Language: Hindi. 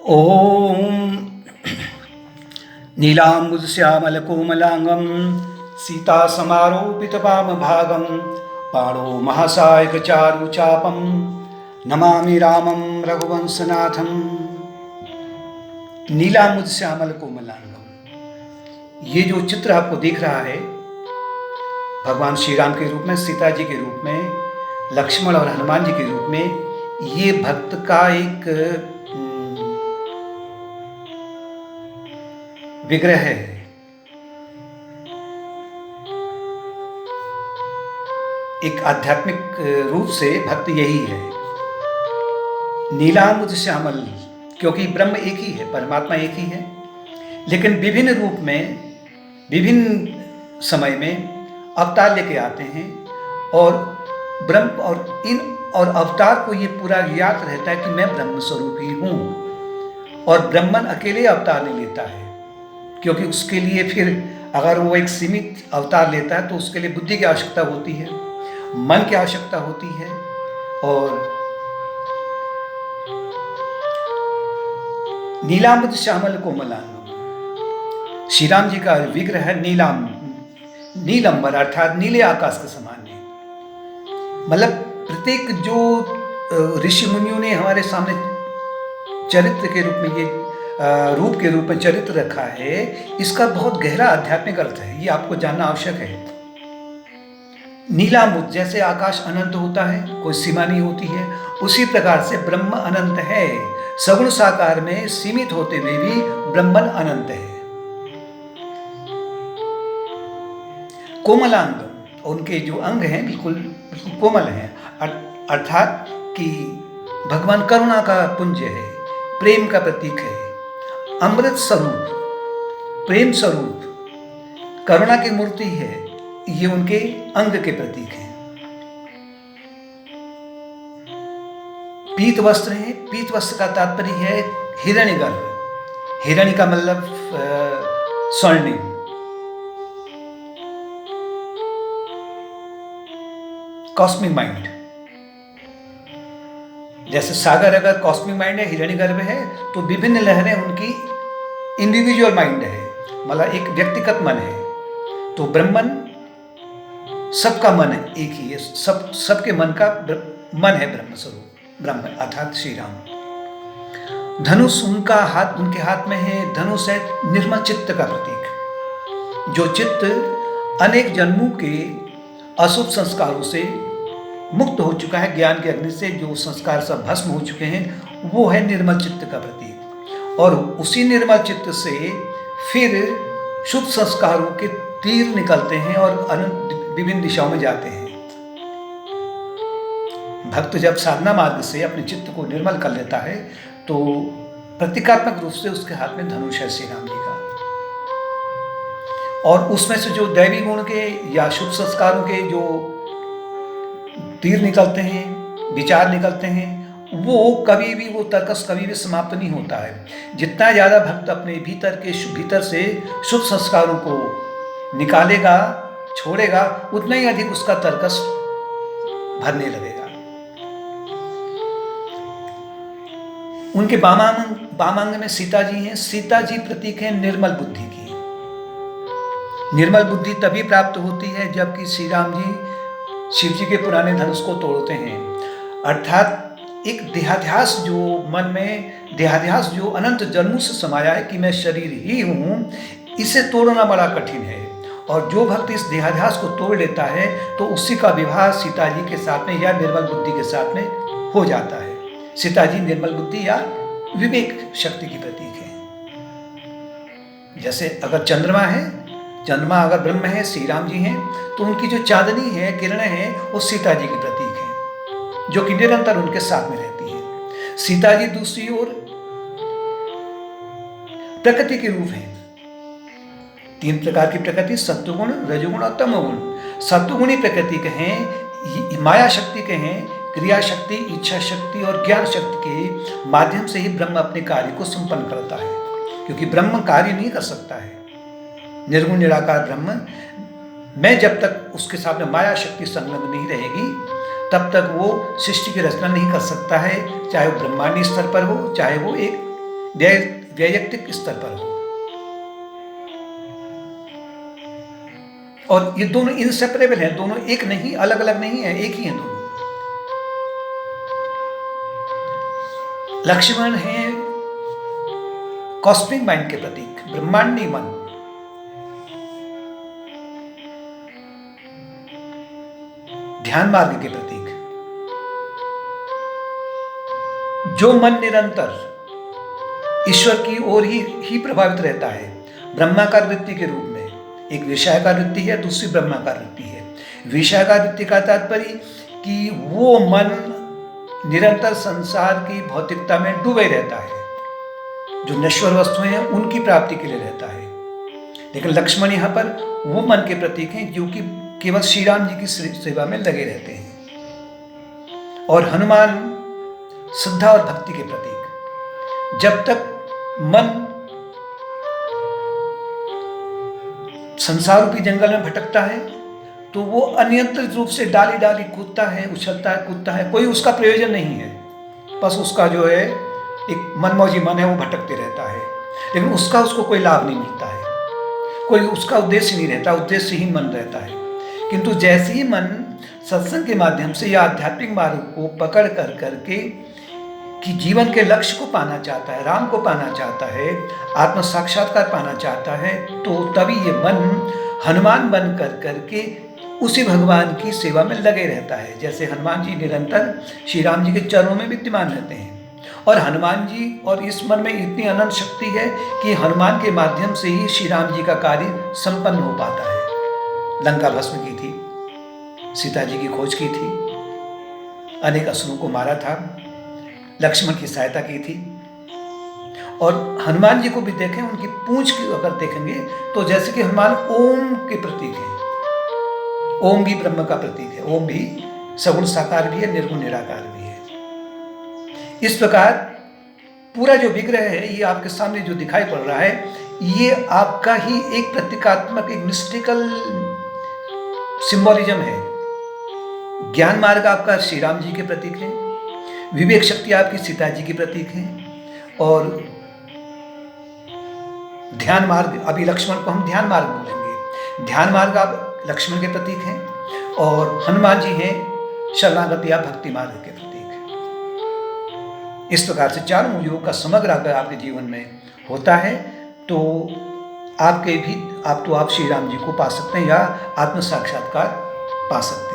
ॐ नीलाम्बुदश्यामलकोमलाङ्गं सीतासमारोपितवामभागं पाणौ महासायकचारुचापं नमामि रामं रघुवंशनाथं। नीलाम्बुदश्यामल कोमलांगम, ये जो चित्र आपको दिख रहा है भगवान श्री राम के रूप में, सीता जी के रूप में, लक्ष्मण और हनुमान जी के रूप में, ये भक्त का एक विग्रह है। एक आध्यात्मिक रूप से भक्त यही है, नीलाम्बुद श्यामल, क्योंकि ब्रह्म एक ही है, परमात्मा एक ही है, लेकिन विभिन्न रूप में विभिन्न समय में अवतार लेके आते हैं। और ब्रह्म और अवतार को ये पूरा याद रहता है कि मैं ब्रह्म स्वरूप ही हूँ। और ब्रह्मन अकेले अवतार नहीं लेता है, क्योंकि उसके लिए फिर अगर वो एक सीमित अवतार लेता है तो उसके लिए बुद्धि की आवश्यकता होती है, मन की आवश्यकता होती है। और नीलाम्बुद श्यामल कोमलांगम, श्री राम जी का विग्रह है नीलंबर, अर्थात नीले आकाश के समान है। मतलब प्रत्येक जो ऋषि मुनियों ने हमारे सामने चरित्र के रूप में, ये रूप के रूप में चरित्र रखा है, इसका बहुत गहरा आध्यात्मिक अर्थ है, ये आपको जानना आवश्यक है। नीलाम्बुद, जैसे आकाश अनंत होता है, कोई सीमा नहीं होती है, उसी प्रकार से ब्रह्म अनंत है। सगुण साकार में सीमित होते हुए भी ब्रह्मन अनंत है। कोमलांग, उनके जो अंग हैं बिल्कुल कोमल हैं, अर्थात कि भगवान करुणा का पुंज है, प्रेम का प्रतीक है, अमृत स्वरूप, प्रेम स्वरूप, करुणा की मूर्ति है। ये उनके अंग के प्रतीक हैं। पीत वस्त्र है, पीत वस्त्र का तात्पर्य है हिरण्यगर्भ। हिरण्य का मतलब स्वर्णिम। कॉस्मिक माइंड, जैसे सागर अगर कॉस्मिक माइंड है, हिरण्यगर्भ है, तो विभिन्न लहरें उनकी इंडिविजुअल माइंड है, मतलब एक व्यक्तिगत मन है। तो ब्रह्मन सबका मन है, एक ही है, सबके मन का मन है ब्रह्म स्वरूप, ब्रह्म अर्थात श्री राम। धनुष उनके हाथ में है। धनुष है निर्मल चित्त का प्रतीक, जो चित्त अनेक जन्मों के अशुभ संस्कारों से मुक्त हो चुका है, ज्ञान की अग्नि से जो संस्कार सब भस्म हो चुके हैं, वो है निर्मल चित्त का प्रतीक। और उसी निर्मल चित्त से फिर शुभ संस्कारों के तीर निकलते हैं और अनंत विभिन्न दिशाओं में जाते हैं। भक्त जब साधना मार्ग से अपने चित्त को निर्मल कर लेता है तो प्रतीकात्मक रूप से उसके हाथ में धनुष है श्री राम जी का। और उसमें से जो दैवी गुण के या शुभ संस्कारों के जो तीर निकलते हैं, विचार निकलते हैं, वो कभी भी, वो तर्कस कभी भी समाप्त नहीं होता है। जितना ज़्यादा भक्त अपने भीतर से शुभ संस्कारों को निकालेगा, छोड़ेगा, उतना ही अधिक उसका तर्कस भरने लगेगा। उनके वामांग में सीता जी हैं। सीता जी प्रतीक है निर्मल बुद्धि की। निर्मल बुद्धि तभी प्राप्त होती है जबकि श्री राम जी शिव जी के पुराने धनुष को तोड़ते हैं। अर्थात एक देहाध्यास जो मन में, देहाध्यास जो अनंत जन्मों से समाया है कि मैं शरीर ही हूँ, इसे तोड़ना बड़ा कठिन है। और जो भक्त इस देहाध्यास को तोड़ लेता है तो उसी का विवाह सीता जी के साथ में या निर्मल बुद्धि के साथ में हो जाता है। सीता जी निर्मल बुद्धि या विवेक शक्ति की प्रतीक है। जैसे अगर चंद्रमा है, चंद्रमा अगर ब्रह्म है, श्री राम जी हैं, तो उनकी जो चांदनी है, किरणें हैं, वो सीता जी की प्रतीक है, जो कि निरंतर उनके साथ में रहती है। सीता जी दूसरी ओर प्रकृति के रूप हैं। 3 प्रकार की प्रकृति, सत्वगुण, रजोगुण और तमोगुण। सत्वगुणी प्रकृति के हैं, माया शक्ति के हैं, क्रिया शक्ति, इच्छा शक्ति और ज्ञान शक्ति के माध्यम से ही ब्रह्म अपने कार्य को संपन्न करता है, क्योंकि ब्रह्म कार्य नहीं कर सकता है। निर्गुण निराकार ब्रह्म में जब तक उसके सामने माया शक्ति संलग्न नहीं रहेगी, तब तक वो सृष्टि की रचना नहीं कर सकता है, चाहे वो ब्रह्मांडीय स्तर पर हो, चाहे वो एक वैयक्तिक स्तर पर हो। और ये दोनों इनसेपरेबल हैं, दोनों एक नहीं, अलग अलग नहीं है, एक ही हैं दोनों। लक्ष्मण है कॉस्मिक माइंड के प्रतीक, ब्रह्मांडी मन। ध्यान मार्ग के प्रतीक। जो मन निरंतर ईश्वर की ओर ही प्रभावित रहता है, ब्रह्माकार वृत्ति के रूप में। एक विषयाकार वृत्ति है, दूसरी ब्रह्माकार वृत्ति है। विषयाकार वृत्ति का तात्पर्य कि वो मन निरंतर संसार की भौतिकता में डूबे रहता है, जो नश्वर वस्तुएं हैं उनकी प्राप्ति के लिए रहता है। लेकिन लक्ष्मण यहाँ पर वो मन के प्रतीक हैं जो कि केवल श्री राम जी की सेवा में लगे रहते हैं। और हनुमान श्रद्धा और भक्ति के प्रतीक। जब तक मन संसार रूपी जंगल में भटकता है तो वो अनियंत्रित रूप से डाली डाली कूदता है, उछलता है, कूदता है, कोई उसका प्रयोजन नहीं है। बस उसका जो है एक मनमौजी मन है, वो भटकते रहता है, लेकिन उसको कोई लाभ नहीं मिलता है, कोई उसका उद्देश्य नहीं रहता, उद्देश्यहीन मन रहता है। किंतु जैसे ही मन सत्संग के माध्यम से या आध्यात्मिक मार्ग को पकड़ कर करके कि जीवन के लक्ष्य को पाना चाहता है, राम को पाना चाहता है, आत्म साक्षात्कार पाना चाहता है, तो तभी ये मन हनुमान बन कर करके उसी भगवान की सेवा में लगे रहता है। जैसे हनुमान जी निरंतर श्री राम जी के चरणों में विद्यमान रहते हैं, और हनुमान जी और इस मन में इतनी अनंत शक्ति है कि हनुमान के माध्यम से ही श्री राम जी का कार्य संपन्न हो पाता है। लंका भस्म की थी, सीता जी की खोज की थी, अनेक असुरों को मारा था, लक्ष्मण की सहायता की थी। और हनुमान जी को भी देखें, उनकी पूंछ की अगर देखेंगे तो जैसे कि हनुमान ओम के प्रतीक है। ओम भी ब्रह्म का प्रतीक है, ओम भी सगुण साकार भी है, निर्गुण निराकार भी है। इस प्रकार पूरा जो विग्रह है, ये आपके सामने जो दिखाई पड़ रहा है, ये आपका ही एक प्रतीकात्मक, एक मिस्टिकल सिंबोलिज्म है। ज्ञान मार्ग आपका श्री राम जी के प्रतीक है, विवेक शक्ति आपकी सीता जी की प्रतीक है, और ध्यान मार्ग, अभी लक्ष्मण को हम ध्यान मार्ग बोलेंगे, ध्यान मार्ग आप लक्ष्मण के प्रतीक हैं, और हनुमान जी हैं शरणागति या भक्ति मार्ग के प्रतीक। इस प्रकार से चारों योग का समग्र अगर आपके जीवन में होता है तो आप श्री राम जी को पा सकते हैं या आत्म साक्षात्कार पा सकते हैं।